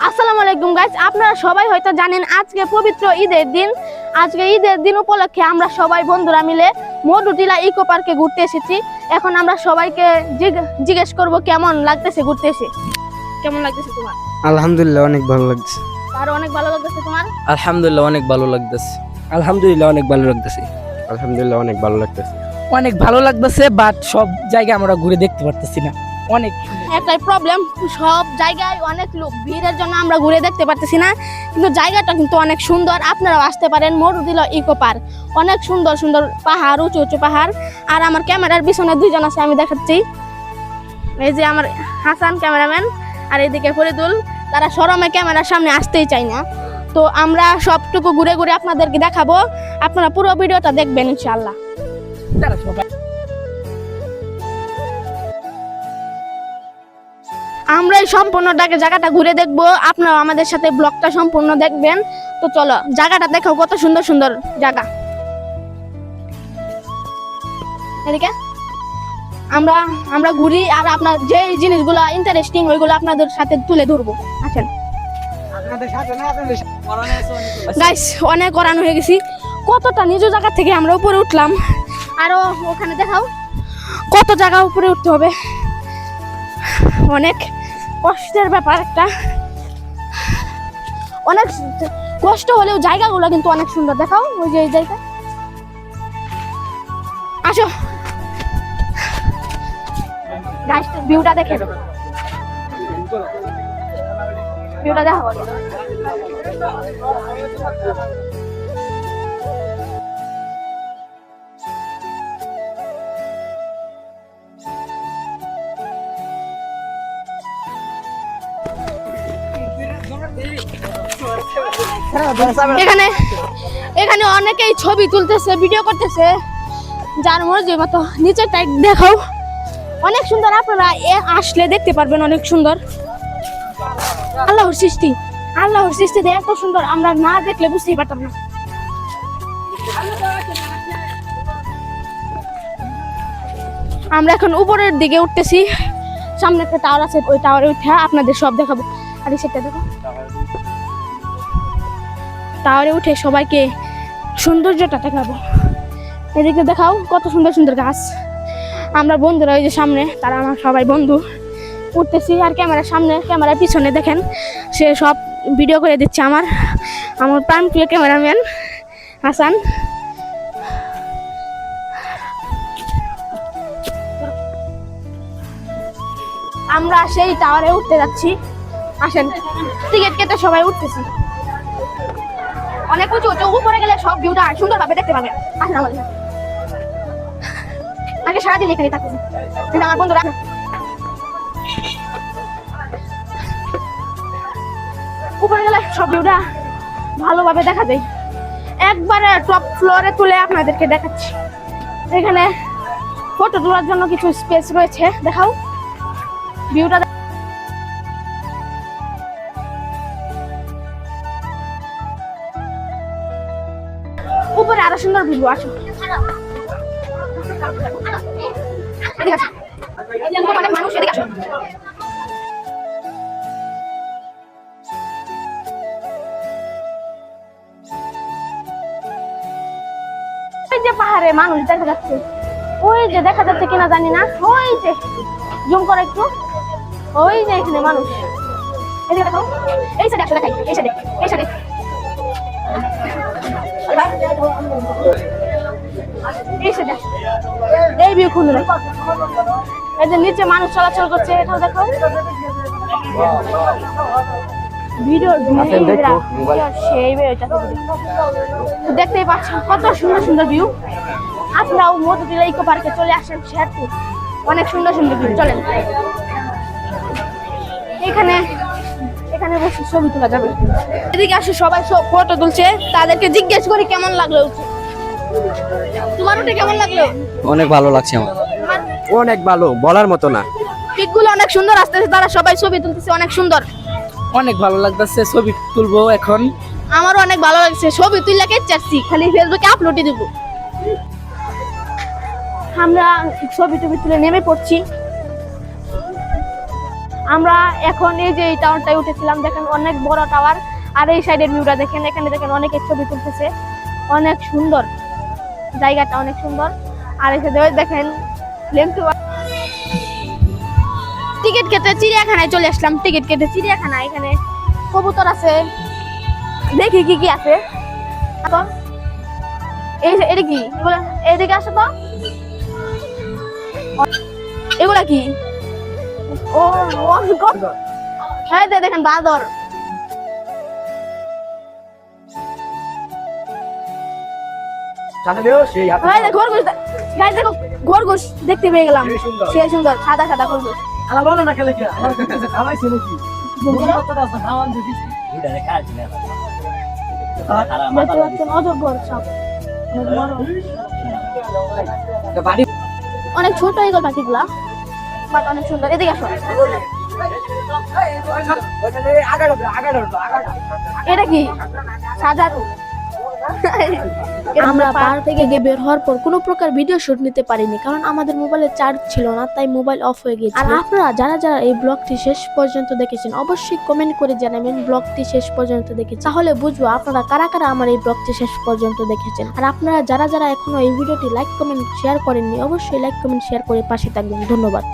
আসসালামু আলাইকুম গাইস, আপনারা সবাই হয়তো জানেন আজকে পবিত্র ঈদের দিন। আজকে ঈদের দিন উপলক্ষে আমরা সবাই বন্ধুরা মিলে মধুটিলা ইকো পার্কে ঘুরতে এসেছি। এখন আমরা সবাইকে জিজ্ঞেস করব কেমন লাগতেছে ঘুরতে এসে। কেমন লাগতেছে তোমার? আলহামদুলিল্লাহ অনেক ভালো লাগছে। আর অনেক ভালো লাগতেছে তোমার? আলহামদুলিল্লাহ অনেক ভালো লাগতেছে। আলহামদুলিল্লাহ অনেক ভালো লাগতেছে। আলহামদুলিল্লাহ অনেক ভালো লাগতেছে। অনেক ভালো লাগতেছে, বাট সব জায়গা আমরা ঘুরে দেখতে পারতেছি না। অনেক একটাই প্রবলেম, সব জায়গায় অনেক লোক, ভিড়ের জন্য আমরা ঘুরে দেখতে পারতেছি না। কিন্তু জায়গাটা কিন্তু অনেক সুন্দর, আপনারাও আসতে পারেন মধুটিলা ইকো পার্ক। অনেক সুন্দর সুন্দর পাহাড়, উঁচু উঁচু পাহাড়। আর আমার ক্যামেরার পিছনে দুইজন আছে, আমি দেখাচ্ছি। এই যে আমার হাসান ক্যামেরাম্যান, আর এদিকে ফরিদুল। তারা শরমে ক্যামেরার সামনে আসতেই চায় না। তো আমরা সবটুকু ঘুরে ঘুরে আপনাদেরকে দেখাবো, আপনারা পুরো ভিডিওটা দেখবেন ইনশাআল্লাহ। আমরা এই সম্পূর্ণ জায়গাটা ঘুরে দেখবো, আপনারা আমাদের সাথে ব্লগটা সম্পূর্ণ দেখবেন। তো চলো জায়গাটা দেখো, কত সুন্দর সুন্দর জায়গা। এদিকে আমরা ঘুরি, আর আপনার যে জিনিসগুলো ইন্টারেস্টিং ওইগুলো আপনাদের সাথে তুলে ধরবো। আসেন গাইস, অনেক অরান হয়ে গেছি। কতটা নিজ জায়গা থেকে আমরা উপরে উঠলাম, আরো ওখানে দেখাও কত জায়গা উপরে উঠতে হবে। অনেক কষ্টের ব্যাপার একটা, অনেক কষ্ট হলেও জায়গাগুলো কিন্তু অনেক সুন্দর। দেখাও ওই যে এই জায়গা, আসো গাইস, ভিউটা দেখে, ভিউটা দেখো। এখানে অনেকেই ছবি তুলতেছে, ভিডিও করতেছে, যার মর্জি মতো। নিচেরটা দেখাও, অনেক সুন্দর। আপনারা আসলে দেখতে পারবেন, অনেক সুন্দর। আল্লাহর সৃষ্টিতে এত সুন্দর, আমরা না দেখলে বুঝতেই পারতাম না। আমরা এখন উপরের দিকে উঠতেছি, সামনে একটা টাওয়ার আছে, ওই টাওয়ারে উঠে আপনাদের সব দেখাবো। আর সেটা দেখো, টাওয়ারে উঠে সবাইকে সৌন্দর্যটা দেখাবো। এদিকে দেখাও কত সুন্দর সুন্দর গাছ। আমরা বন্ধুরা ওই যে সামনে, তারা আমার সবাই বন্ধু। উঠতেছি, আর ক্যামেরার সামনে, ক্যামেরার পিছনে দেখেন সে সব ভিডিও করে দিচ্ছে আমার প্রাণপ্রিয় ক্যামেরাম্যান হাসান। আমরা সেই টাওয়ারে উঠতে যাচ্ছি। আসেন, টিকিট কেটে সবাই উঠতেছি। অনেক উঁচু উঁচু, উপরে গেলে সব ভিউটা সুন্দরভাবে দেখতে পাবেন। আসেন আমাদের সাথে। আগে সারাদিন এখানে থাকতেছি, কিন্তু আমার বন্ধুরা উপরে গেলে সব ভিউটা ভালোভাবে দেখা যায়। একবারে টপ ফ্লোরে তুলে আপনাদেরকে দেখাচ্ছি। এখানে ফটো তোলার জন্য কিছু স্পেস রয়েছে, দেখাও ভিউটা। উপরে আরো সুন্দর ভিউ। আসো মানুষ, এদিকে আসো। ওই যে পাহাড়ে মানুষ দেখা যাচ্ছে, ওই যে দেখা যাচ্ছে কিনা জানি না, ওই যে জুম করে একটু, ওই যে এখানে মানুষ। এদিকে দেখো, এই সাইডে আসো, দেখাই এই সাইডে, এই সাইডে। এই ভিউ খুলে দেখো, এই যে নিচে মানুষ চলাচল করছে, এটাও দেখো। ভিডিও সেই দেখতেই পাচ্ছেন কত সুন্দর সুন্দর ভিউ। আপনারাও মধুটিলা ইকো পার্কে চলে আসেন, শেরপুর। অনেক সুন্দর সুন্দর ভিউ। চলেন, এখানে বসে ছবি তোলা যাবে। এদিকে আসে সবাই সব ফটো তুলছে, তাদেরকে জিজ্ঞেস করি কেমন লাগলো। তোমার ওটা কেমন লাগলো? অনেক ভালো লাগছে আমার। অনেক ভালো, বলার মতো না। পিকগুলো অনেক সুন্দর আসতেছে, তারা সবাই ছবি তুলতেছে, অনেক সুন্দর। অনেক ভালো লাগতেছে, ছবি তুলবো এখন। আমারও অনেক ভালো লাগছে, ছবি তুললে চাচ্ছি, খালি ফেসবুকে আপলোডই দেবো। আমরা ছবি টবি তুলে নেমে পড়ছি। আমরা এখন এই যে এই টাওয়ারটায় উঠেছিলাম, দেখেন অনেক বড় টাওয়ার। আর এই সাইডের ভিউটা দেখেন, এখানে দেখেন অনেকে ছবি তুলতেছে, অনেক সুন্দর জায়গাটা, অনেক সুন্দর। আর এই সাইডে দেখেন টিকিট কেটে চিড়িয়াখানায় চলে আসলাম। টিকিট কেটে চিড়িয়াখানায়, এখানে কবুতর আছে, দেখি কি কি আছে। এখন এটা কি, এদিকে আসো তো, এগুলা কি? ও হ্যাঁ, দেখেন বাঁদর। হ্যাঁ, খরগোশ, গাইস দেখো খরগোশ দেখতে পেয়ে গেলাম, সে সুন্দর সাদা সাদা খরগোশ। দেখতে পাচ্ছেন অজগর সাপ, অনেক ছোট এগুলো পাখিগুলা, বাট অনেক সুন্দর। এদিকে আসো, এটা কি? সাজারু। আমরা পাহাড় থেকে গিয়ে বের হওয়ার পর কোনো প্রকার ভিডিও শুট নিতে পারিনি, কারণ আমাদের মোবাইলে চার্জ ছিল না, তাই মোবাইল অফ হয়ে গিয়েছে। আর আপনারা যারা যারা এই ব্লগটি শেষ পর্যন্ত দেখেছেন অবশ্যই কমেন্ট করে জানাবেন ব্লগটি শেষ পর্যন্ত দেখেছেন, তাহলে বুঝবো আপনারা কারা কারা আমার এই ব্লগটি শেষ পর্যন্ত দেখেছেন। আর আপনারা যারা যারা এখনো এই ভিডিওটি লাইক কমেন্ট শেয়ার করেননি অবশ্যই লাইক কমেন্ট শেয়ার করে পাশে থাকবেন। ধন্যবাদ।